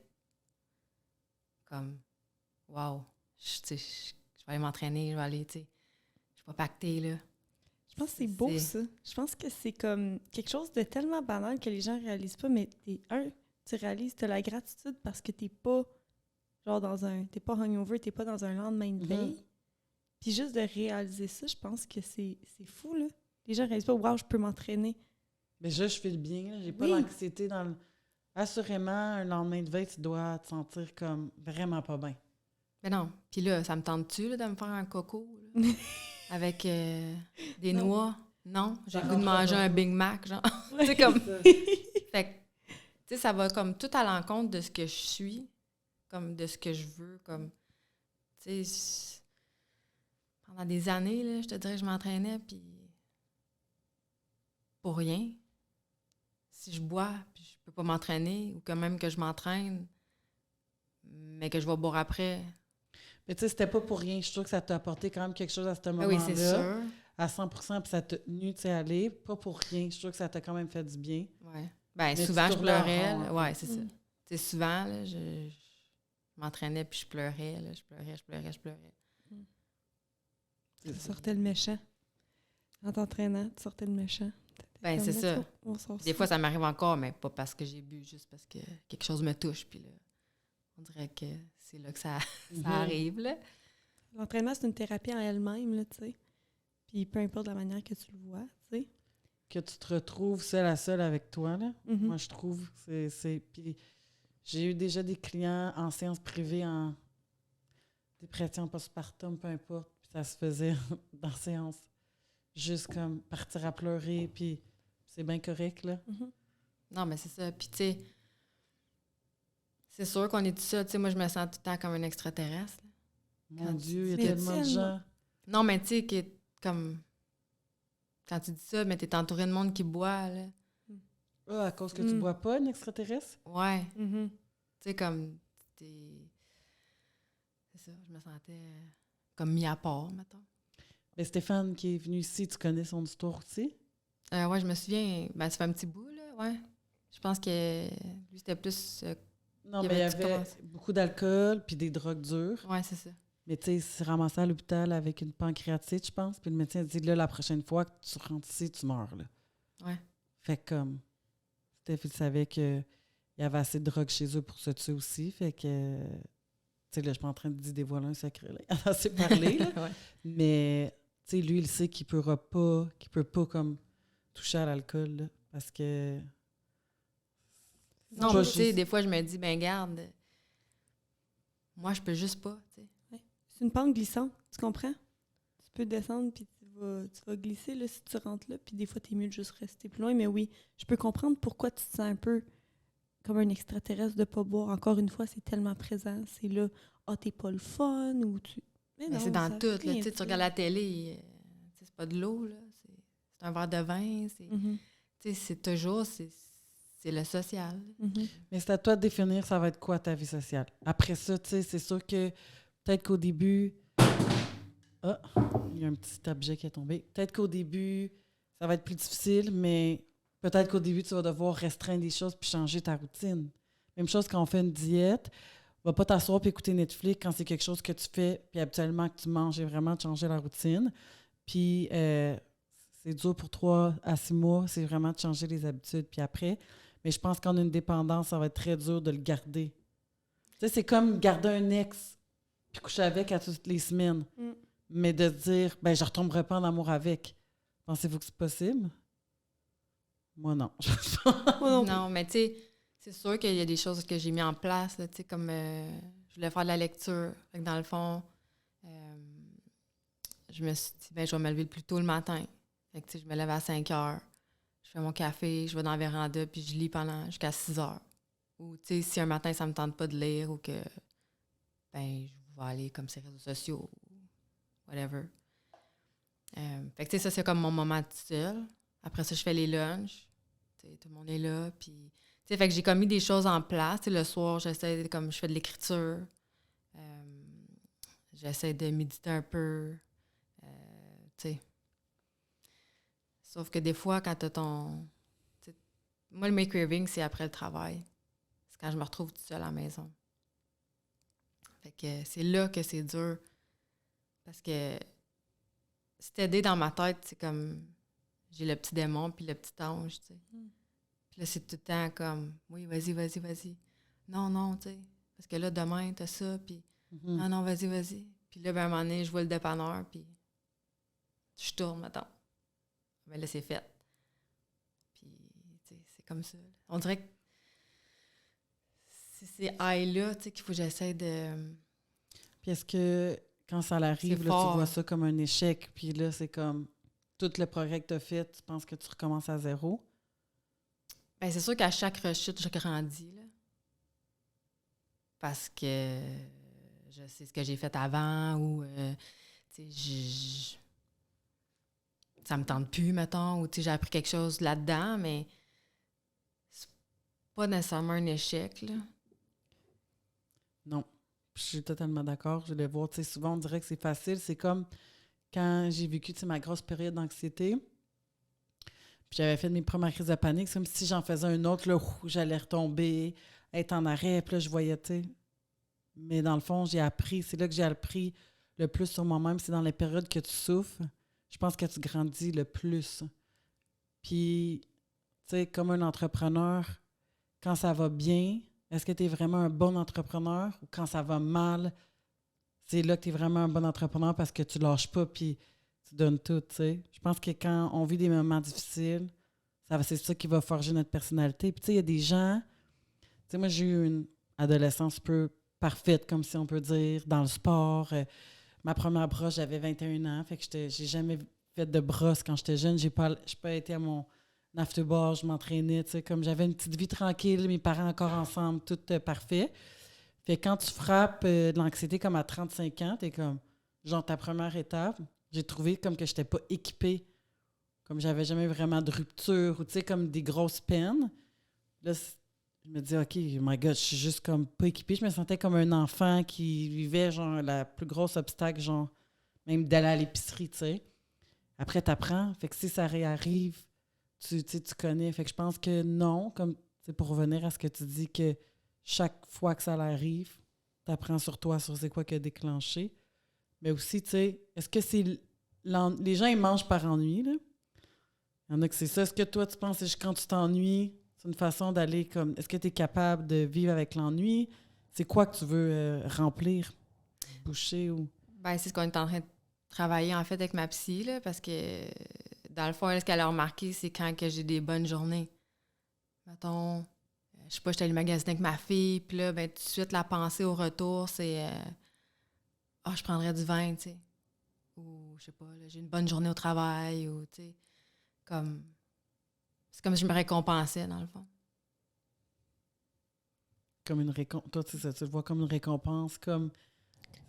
comme « wow, je vais aller m'entraîner, je vais aller, tu sais, je vais pacter, là. » Je pense que c'est beau, ça. Je pense que c'est comme quelque chose de tellement banal que les gens réalisent pas, mais tu réalises, tu as la gratitude parce que t'es pas genre t'es pas hungover, t'es pas dans un lendemain de veille. Puis juste de réaliser ça, je pense que c'est fou, là. Les gens réalisent pas, wow, je peux m'entraîner. Mais je file bien, là. J'ai pas l'anxiété dans le... Assurément, un lendemain de veille, tu dois te sentir comme vraiment pas bien. Mais non. Puis là, ça me tente-tu là, de me faire un coco là, avec des noix? Non. J'ai le goût de manger un Big Mac, genre. C'est comme... Fait que, tu sais, ça va comme tout à l'encontre de ce que je suis, comme de ce que je veux, comme... Tu sais, pendant des années, là, je te dirais que je m'entraînais, puis... Pour rien. Si je bois, puis je peux pas m'entraîner, ou quand même que je m'entraîne, mais que je vais boire après. Mais tu sais, c'était pas pour rien. Je trouve que ça t'a apporté quand même quelque chose à ce moment-là. Oui, c'est sûr. À 100%, puis ça t'a tenu, tu sais, aller. Pas pour rien. Je trouve que ça t'a quand même fait du bien. Oui. Bien, mais souvent, je pleurais. Oui, c'est ça. Tu sais, souvent, là, je m'entraînais, puis je pleurais. Là, je pleurais. Tu sortais le méchant. En t'entraînant, tu sortais le méchant. Ben, c'est ça. Des fois, ça m'arrive encore, mais pas parce que j'ai bu, juste parce que quelque chose me touche. Puis là, on dirait que c'est là que ça arrive. Là. L'entraînement, c'est une thérapie en elle-même, là, tu sais. Puis peu importe la manière que tu le vois, tu sais. Que tu te retrouves seule à seule avec toi, là. Moi, je trouve. Puis j'ai eu déjà des clients en séance privée, en dépression postpartum, peu importe. Puis ça se faisait dans la séance. Juste comme partir à pleurer, puis c'est bien correct, là. Non, mais c'est ça. Puis, tu sais, c'est sûr qu'on est tout ça. Tu sais, moi, je me sens tout le temps comme un extraterrestre. Mon Dieu, il y a tellement de gens. Non, mais tu sais, comme... Quand tu dis ça, mais t'es entouré de monde qui boit, là. Ah, à cause que tu bois pas, un extraterrestre? Ouais. Tu sais, comme... c'est ça, je me sentais comme mis à part, mettons. Mais Stéphane qui est venu ici, tu connais son histoire aussi? Ouais, je me souviens, ça fait un petit bout, là, ouais. Je pense que lui, c'était plus... Non, mais il y avait beaucoup d'alcool puis des drogues dures. Ouais, c'est ça. Mais tu sais, il s'est ramassé à l'hôpital avec une pancréatite, je pense. Puis le médecin a dit, là, la prochaine fois que tu rentres ici, tu meurs, là. Ouais. Fait que comme... Steph, il savait qu'il y avait assez de drogue chez eux pour se tuer aussi. Fait que... Tu sais, là, je suis pas en train de dévoiler un secret, là. Il en a assez parlé, là. Ouais. Mais, tu sais, lui, il sait qu'il peut pas, comme, toucher à l'alcool, là. Parce que... Non, pas tu sais, juste- des fois, je me dis, garde, moi, je peux juste pas, tu sais. C'est une pente glissante, tu comprends? Tu peux descendre, puis tu vas glisser là, si tu rentres là, puis des fois, t'es mieux de juste rester plus loin. Mais oui, je peux comprendre pourquoi tu te sens un peu comme un extraterrestre de pas boire. Encore une fois, c'est tellement présent. C'est là, t'es pas le fun, ou tu... Mais non, c'est dans ça tout, veut là. rien Tu dire. regardes la télé, tu sais, c'est pas de l'eau, là. C'est un verre de vin. Mhm, Tu sais, c'est toujours, c'est le social. mhm. Mais c'est à toi de définir ça va être quoi ta vie sociale. Après ça, tu sais, c'est sûr que peut-être qu'au début... Ah, il y a un petit objet qui est tombé. Peut-être qu'au début, ça va être plus difficile, mais peut-être qu'au début, tu vas devoir restreindre des choses puis changer ta routine. Même chose quand on fait une diète. Va pas t'asseoir puis écouter Netflix quand c'est quelque chose que tu fais puis habituellement que tu manges et vraiment de changer la routine. Puis c'est dur pour 3 à 6 mois, c'est vraiment de changer les habitudes. Puis après, mais je pense qu'en une dépendance, ça va être très dur de le garder. Tu sais, c'est comme garder un ex puis coucher avec à toutes les semaines. Mm. Mais de dire, ben, je ne retomberai pas en amour avec. Pensez-vous que c'est possible? Moi, non. Moi non plus. Non, mais tu sais, c'est sûr qu'il y a des choses que j'ai mis en place, là, tu sais, comme je voulais faire de la lecture. Fait que dans le fond, je me suis dit, je vais me lever plus tôt le matin. Fait que, tu sais, je me lève à 5 heures. Je fais mon café, je vais dans la véranda, puis je lis pendant jusqu'à 6 heures. Ou, tu sais, si un matin, ça me tente pas de lire ou que, je vais aller comme ces réseaux sociaux, whatever. Fait que, tu sais, ça, c'est comme mon moment tout seul. Après ça, je fais les lunchs. Tu sais, tout le monde est là, puis... Tu sais, fait que j'ai comme mis des choses en place. Tu sais, le soir, j'essaie, comme je fais de l'écriture. J'essaie de méditer un peu. Tu sais. Sauf que des fois, quand t'as ton... t'sais, moi, le craving, c'est après le travail. C'est quand je me retrouve toute seule à la maison. Fait que c'est là que c'est dur. Parce que c'est aidé dans ma tête, c'est comme... J'ai le petit démon puis le petit ange, tu sais. Puis là, c'est tout le temps comme, oui, vas-y. Non, tu sais. Parce que là, demain, t'as ça, puis non, vas-y. Puis là, à un moment donné, je vois le dépanneur, puis je tourne, mettons. Mais là, c'est fait. Puis, tu sais, c'est comme ça. On dirait que c'est ces high-là, tu sais, qu'il faut que j'essaie de... Puis est-ce que quand ça arrive, C'est là, tu fort. vois ça comme un échec, puis là, c'est comme tout le progrès que tu as fait, tu penses que tu recommences à zéro? C'est sûr qu'à chaque rechute, je grandis, là. Parce que je sais ce que j'ai fait avant ou, tu sais, ça me tente plus, mettons, ou, tu sais, j'ai appris quelque chose là-dedans, mais c'est pas nécessairement un échec, là. Non. Je suis totalement d'accord. Je voulais voir, tu sais, souvent, on dirait que c'est facile. C'est comme quand j'ai vécu, tu sais, ma grosse période d'anxiété, puis j'avais fait mes premières crises de panique. C'est comme si j'en faisais un autre, là, j'allais retomber, être en arrêt, puis là, je voyais, tu sais. Mais dans le fond, j'ai appris, c'est là que j'ai appris le plus sur moi-même, c'est dans les périodes que tu souffres. Je pense que tu grandis le plus. Puis, tu sais, comme un entrepreneur, quand ça va bien, est-ce que tu es vraiment un bon entrepreneur ou quand ça va mal, c'est là que tu es vraiment un bon entrepreneur parce que tu lâches pas puis tu donnes tout, tu sais. Je pense que quand on vit des moments difficiles, c'est ça qui va forger notre personnalité. Puis tu sais, il y a des gens... Tu sais, moi, j'ai eu une adolescence peu parfaite, comme si on peut dire, dans le sport. Ma première brosse, j'avais 21 ans, fait que j'ai jamais fait de brosse quand j'étais jeune. J'ai pas été à mon after-bar, je m'entraînais, tu sais, comme j'avais une petite vie tranquille, mes parents encore ensemble, tout parfait. Fait que quand tu frappes de l'anxiété comme à 35 ans, t'es comme, genre ta première étape, j'ai trouvé comme que j'étais pas équipée, comme j'avais jamais vraiment de rupture, ou tu sais, comme des grosses peines. Là, je me dis, OK, my God, je suis juste comme pas équipée. Je me sentais comme un enfant qui vivait, genre, la plus grosse obstacle, genre, même d'aller à l'épicerie, tu sais. Après, t'apprends. Fait que si ça réarrive, tu connais. Fait que je pense que non, comme, c'est pour revenir à ce que tu dis, que chaque fois que ça arrive, t'apprends sur toi, sur c'est quoi qui a déclenché. Mais aussi, tu sais, est-ce que c'est... Les gens, ils mangent par ennui, là. Il y en a que c'est ça. Est-ce que toi, tu penses que quand tu t'ennuies, c'est une façon d'aller comme... Est-ce que tu es capable de vivre avec l'ennui? C'est quoi que tu veux remplir? Boucher ou... Ben, c'est ce qu'on est en train de travailler, en fait, avec ma psy, là, parce que, dans le fond, elle, ce qu'elle a remarqué, c'est quand que j'ai des bonnes journées. Mettons, je sais pas, j'étais allée magasiner avec ma fille, puis là, ben, tout de suite, la pensée au retour, c'est je prendrais du vin, tu sais. Ou, je sais pas, là, j'ai une bonne journée au travail, ou, tu sais, comme... C'est comme si je me récompensais, dans le fond. Comme une récompense. Toi, tu sais, tu le vois comme une récompense, comme...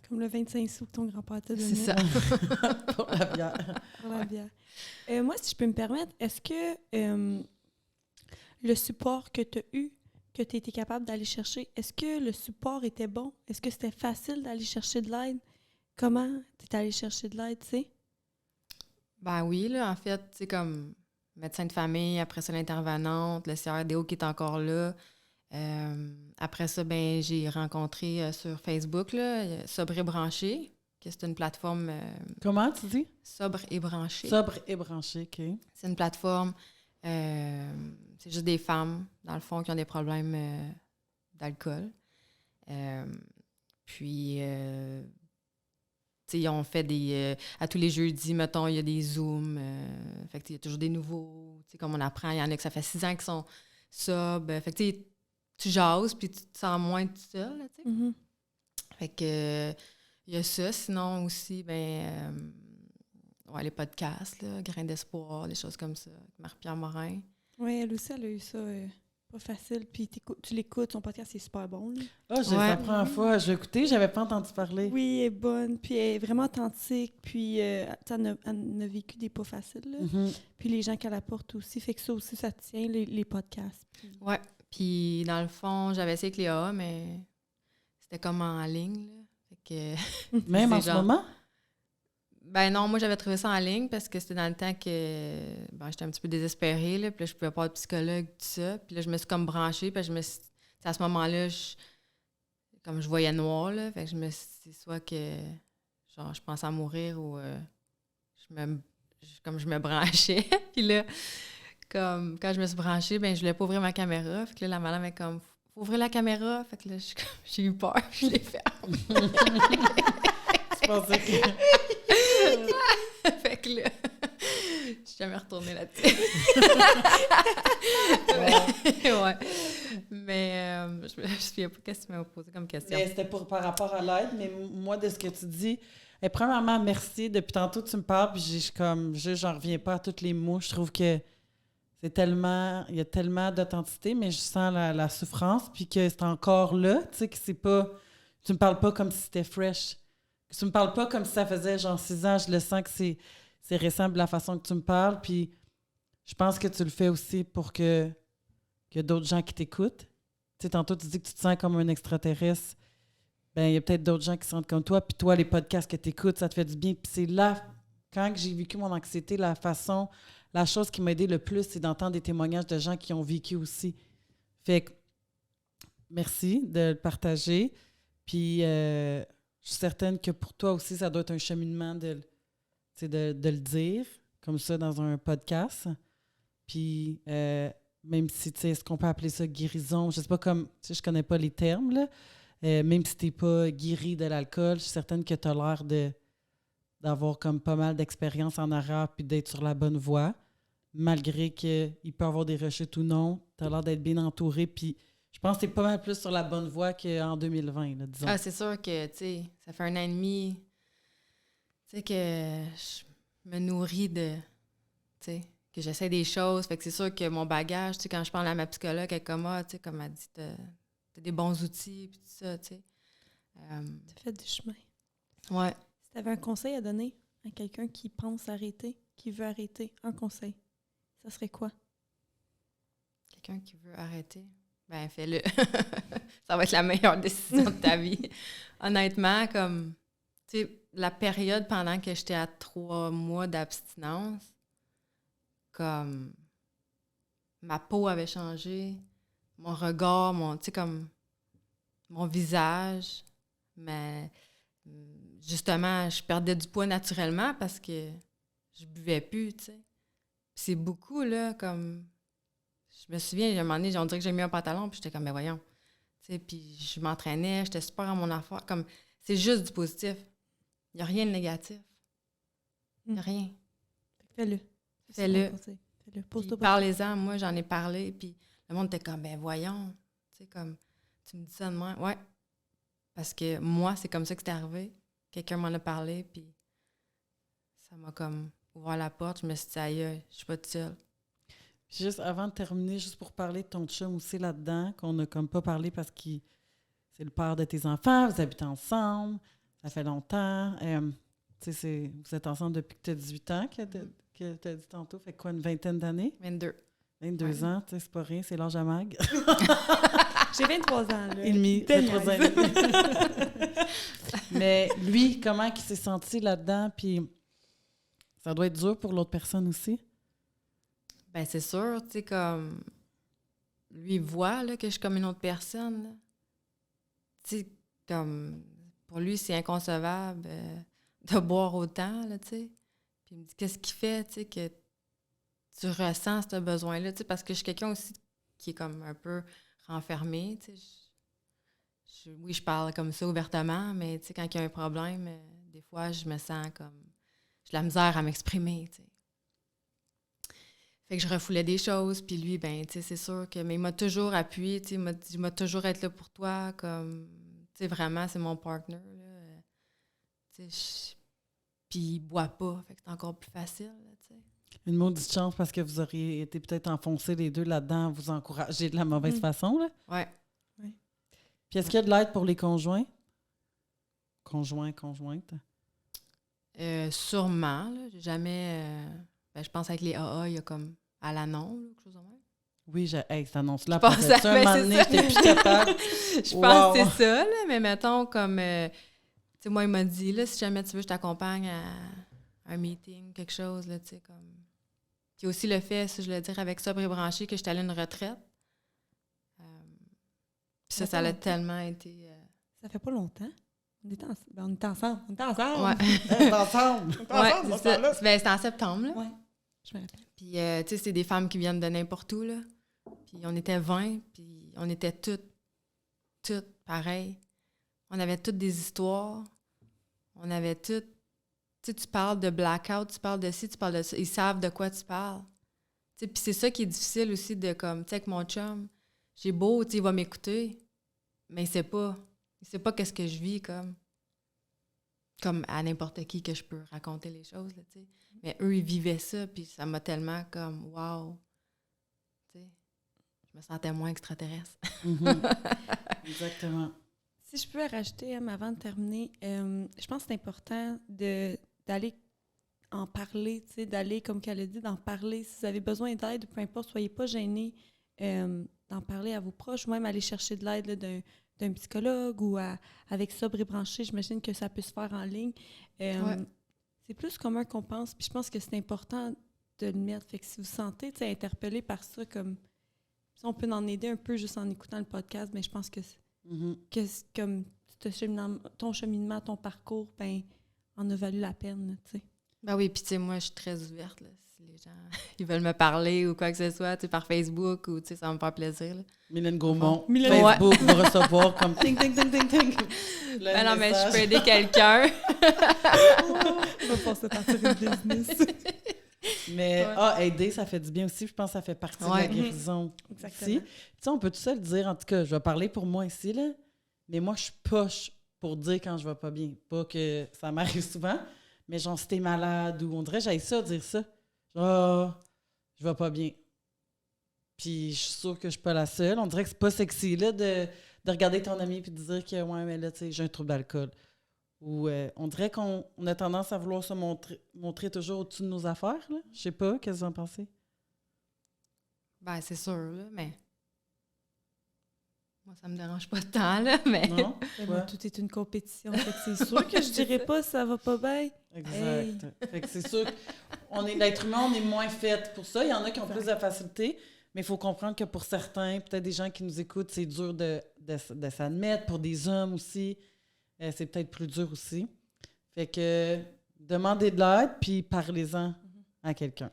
Comme le 25 sous que ton grand-père t'a donné. C'est ça. pour la bière. Pour la bière. Moi, si je peux me permettre, est-ce que le support que tu as eu, que tu étais capable d'aller chercher, est-ce que le support était bon? Est-ce que c'était facile d'aller chercher de l'aide? Comment tu es allé chercher de l'aide, tu sais? Ben oui, là, en fait, tu sais, comme médecin de famille, après ça, l'intervenante, le CRDO qui est encore là. Après ça, ben j'ai rencontré sur Facebook, là, Sobre et Branché, que c'est une plateforme... Comment tu dis? Sobre et Branché. Sobre et branché, OK. C'est une plateforme, c'est juste des femmes, dans le fond, qui ont des problèmes d'alcool. Puis, tu sais, ils ont fait des... à tous les jeudis, mettons, il y a des Zooms. Fait que il y a toujours des nouveaux, tu sais, comme on apprend. Il y en a que ça fait 6 ans qu'ils sont sobres. Fait que, tu sais, tu jases, puis tu te sens moins tout seul, là, tu sais. Mm-hmm. Fait que, il y a ça. Sinon aussi, ben, ouais, les podcasts, là, Grain d'espoir, des choses comme ça. Marie-Pierre Morin. Oui, elle aussi, elle a eu ça pas facile. Puis tu l'écoutes, son podcast, c'est super bon. Là. Ah, c'est Ouais. la première fois. Je l'ai écouté, j'avais pas entendu parler. Oui, elle est bonne. Puis elle est vraiment authentique. Puis elle a vécu des pas faciles. Là. Mhm. Puis les gens qu'elle apporte aussi. Fait que ça aussi, ça tient, les podcasts. Puis... Ouais. Puis, dans le fond, j'avais essayé avec Léa, mais c'était comme en ligne, là. Fait que... Même en c'est ce genre- moment? Ben non, moi, j'avais trouvé ça en ligne parce que c'était dans le temps que j'étais un petit peu désespérée, là, puis là, je pouvais pas être psychologue, tout ça. Puis là, je me suis comme branchée, puis je me suis... à ce moment-là, comme je voyais noir, là, fait que je me suis dit soit que, genre, je pensais à mourir ou comme je me branchais. Puis là, comme quand je me suis branchée, ben je voulais pas ouvrir ma caméra. Fait que là, la madame est comme, faut ouvrir la caméra. Fait que là, j'ai eu peur, je l'ai fait. Je pensais que... Fait que là, je suis jamais retournée là-dessus. Ouais. Mais je me souviens pas qu'est-ce que tu m'as posé comme question. Mais c'était par rapport à l'aide, mais moi, de ce que tu dis, premièrement, merci. Depuis tantôt, tu me parles, puis j'en reviens pas à tous les mots. Je trouve que c'est tellement... Il y a tellement d'authenticité, mais je sens la souffrance, puis que c'est encore là, tu sais, que c'est pas... Tu me parles pas comme si c'était fresh. Tu me parles pas comme si ça faisait genre 6 ans. Je le sens que c'est récent de la façon que tu me parles, puis je pense que tu le fais aussi pour qu'il y a d'autres gens qui t'écoutent. Tu sais, tantôt, tu dis que tu te sens comme un extraterrestre. Ben, il y a peut-être d'autres gens qui se sentent comme toi, puis toi, les podcasts que tu écoutes, ça te fait du bien. Puis c'est là, quand j'ai vécu mon anxiété, la chose qui m'a aidé le plus, c'est d'entendre des témoignages de gens qui ont vécu aussi. Fait que, merci de le partager. Puis, je suis certaine que pour toi aussi, ça doit être un cheminement de le dire, comme ça, dans un podcast. Puis, même si, tu sais, est-ce qu'on peut appeler ça guérison? Je sais pas comme, tu sais, je connais pas les termes, là. Même si t'es pas guéri de l'alcool, je suis certaine que tu as l'air d'avoir comme pas mal d'expérience en arrière puis d'être sur la bonne voie. Malgré qu'il peut y avoir des rechutes ou non, tu as l'air d'être bien entouré. Puis, je pense que t'es pas mal plus sur la bonne voie qu'en 2020, là, disons. Ah, c'est sûr que, tu sais, ça fait 1 an et demi, tu sais, que je me nourris de, tu sais, que j'essaie des choses. Fait que c'est sûr que mon bagage, tu sais, quand je parle à ma psychologue, elle est comme, tu sais, comme elle dit, t'as des bons outils, puis tout ça, tu sais. Tu fais du chemin. Ouais. Si tu avais un conseil à donner à quelqu'un qui pense arrêter, qui veut arrêter, un conseil, ça serait quoi? Quelqu'un qui veut arrêter. ben fais-le. Ça va être la meilleure décision de ta vie. Honnêtement, comme, tu sais, la période pendant que j'étais à 3 mois d'abstinence, comme, ma peau avait changé, mon regard, tu sais, comme, mon visage, mais justement, je perdais du poids naturellement parce que je buvais plus, tu sais. Puis c'est beaucoup, là, comme... Je me souviens, à un moment donné, on dirait que j'ai mis un pantalon, puis j'étais comme, ben voyons. Tu sais, puis je m'entraînais, j'étais super à mon affaire. Comme, c'est juste du positif. Il n'y a rien de négatif. Il n'y a rien. Fais-le. Fais-le. Fais-le. Puis parlez-en. Moi, j'en ai parlé, puis le monde était comme, ben voyons. Tu sais, comme, tu me dis ça de moi. Ouais. Parce que moi, c'est comme ça que c'est arrivé. Quelqu'un m'en a parlé, puis ça m'a comme ouvert la porte. Je me suis dit, aïe, je suis pas toute seule. Juste avant de terminer, juste pour parler de ton chum aussi là-dedans, qu'on n'a comme pas parlé parce que c'est le père de tes enfants, vous habitez ensemble, ça fait longtemps. Tu sais, vous êtes ensemble depuis que tu as 18 ans, que tu as dit tantôt. Fait quoi, une vingtaine d'années? 22. 22 ans, tu sais, c'est pas rien, c'est l'âge à Mag. J'ai 23 ans, là. Et demi, 23 ans et demi. Mais lui, comment il s'est senti là-dedans? Puis ça doit être dur pour l'autre personne aussi. Ben c'est sûr, tu sais, comme... Lui, il voit là, que je suis comme une autre personne. Là. Tu sais, comme... Pour lui, c'est inconcevable de boire autant, là, tu sais. Puis il me dit, qu'est-ce qui fait, tu sais, que tu ressens ce besoin-là, tu sais, parce que je suis quelqu'un aussi qui est comme un peu renfermé, tu sais. Oui, je parle comme ça ouvertement, mais tu sais, quand il y a un problème, des fois, je me sens comme... J'ai de la misère à m'exprimer, tu sais. Fait que je refoulais des choses, puis lui, ben, tu sais, c'est sûr que... Mais il m'a toujours appuyé, tu sais, il m'a toujours été là pour toi, comme... Tu sais, vraiment, c'est mon partner, là. Tu sais, puis il boit pas, fait que c'est encore plus facile, là, tu sais. Une maudite chance parce que vous auriez été peut-être enfoncés les deux là-dedans, vous encourager de la mauvaise façon, là. Ouais. Puis est-ce qu'il y a de l'aide pour les conjoints? Conjointes? Sûrement, là. J'ai jamais... Ben, je pense avec les AA, il y a comme à l'annonce, quelque chose de même. Oui, cette annonce-là, Je pense après ça, un moment donné, j'étais plus capable. Je pense que c'est ça, là, mais mettons comme... tu sais, moi, il m'a dit, là, si jamais tu veux, je t'accompagne à un meeting, quelque chose, là, tu sais, comme... Puis aussi le fait, si je le dire, avec Sobre et Branché, que j'étais allée à une retraite. Puis ça a tellement été... Ça fait pas longtemps. On était ensemble. Ouais. Ensemble! Ouais, c'est ça. Ben, c'était en septembre, là. Ouais. Je me rappelle. Puis, tu sais, c'est des femmes qui viennent de n'importe où, là. Puis, on était 20, puis on était toutes pareilles. On avait toutes des histoires. On avait toutes... Tu sais, tu parles de blackout, tu parles de ci, tu parles de ça. Ils savent de quoi tu parles. Tu sais, puis c'est ça qui est difficile aussi de, comme, tu sais, avec mon chum, j'ai beau, tu sais, il va m'écouter, mais il sait pas. Il sait pas qu'est-ce que je vis, comme à n'importe qui que je peux raconter les choses, là, tu sais. Mais eux, ils vivaient ça, puis ça m'a tellement comme, wow, tu sais, je me sentais moins extraterrestre. Exactement. Si je peux rajouter, avant de terminer, je pense que c'est important d'aller en parler, tu sais, d'aller, comme qu'elle a dit, d'en parler. Si vous avez besoin d'aide, peu importe, soyez pas gênés d'en parler à vos proches, ou même aller chercher de l'aide là, d'un psychologue ou avec Sobre et Branché, j'imagine que ça peut se faire en ligne. C'est plus commun qu'on pense, puis je pense que c'est important de le mettre. Fait que si vous sentez interpellé par ça, comme on peut en aider un peu juste en écoutant le podcast, mais je pense que comme ton cheminement, ton parcours, ben en a valu la peine, tu sais. Ben oui, puis tu sais, moi, je suis très ouverte, là. Si les gens ils veulent me parler ou quoi que ce soit, tu sais, par Facebook ou, tu sais, ça va me faire plaisir, là. Mylène Gaumont, Facebook va recevoir comme ting, ting, ting, ting, ting. Ben non, mais je peux aider quelqu'un. On va passer partir une business. Mais aider, ça fait du bien aussi. Je pense que ça fait partie de la guérison. Exactement. Tu sais, on peut tout ça le dire. En tout cas, je vais parler pour moi ici, là. Mais moi, je suis poche pour dire quand je vais pas bien. Pas que ça m'arrive souvent, mais genre, si t'es malade ou on dirait, j'aille ça, dire ça. Genre, je vais pas bien. Puis je suis sûre que je suis pas la seule. On dirait que c'est pas sexy, là, de regarder ton ami puis de dire que, ouais, mais là, tu sais, j'ai un trouble d'alcool. Ou on dirait qu'on a tendance à vouloir se montrer toujours au-dessus de nos affaires, là. Je sais pas, qu'est-ce que vous en pensez? Ben, c'est sûr, là, mais Moi, ça me dérange pas tant, là, mais... Non? Mais moi, Ouais. tout est une compétition. Fait que c'est sûr que je dirais pas ça va pas bien. Exact. Fait que c'est sûr l'être humain, on est moins fait pour ça. Il y en a qui ont plus de facilité, mais il faut comprendre que pour certains, peut-être des gens qui nous écoutent, c'est dur de s'admettre. Pour des hommes aussi, c'est peut-être plus dur aussi. Fait que demandez de l'aide, puis parlez-en à quelqu'un.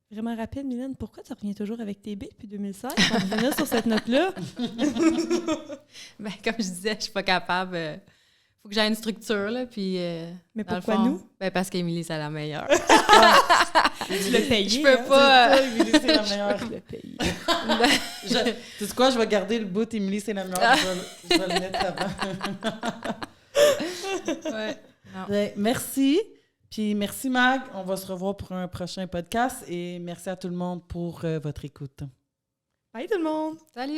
Vraiment rapide, Mylène, pourquoi tu reviens toujours avec tes billes depuis 2016? On revenait sur cette note-là. Ben, comme je disais, je suis pas capable. Faut que j'aie une structure, là, puis... Mais dans le pourquoi fond, nous? Ben, parce qu'Émilie, c'est la meilleure. Tu l'as payé. Je peux hein? pas... Émilie, c'est la meilleure. Tu l'as payé. Tu sais quoi, je vais garder le bout Émilie, c'est la meilleure. Je vais le mettre avant. Ouais. Non. Ben, merci. Puis merci Mag. On va se revoir pour un prochain podcast. Et merci à tout le monde pour votre écoute. Bye tout le monde! Salut!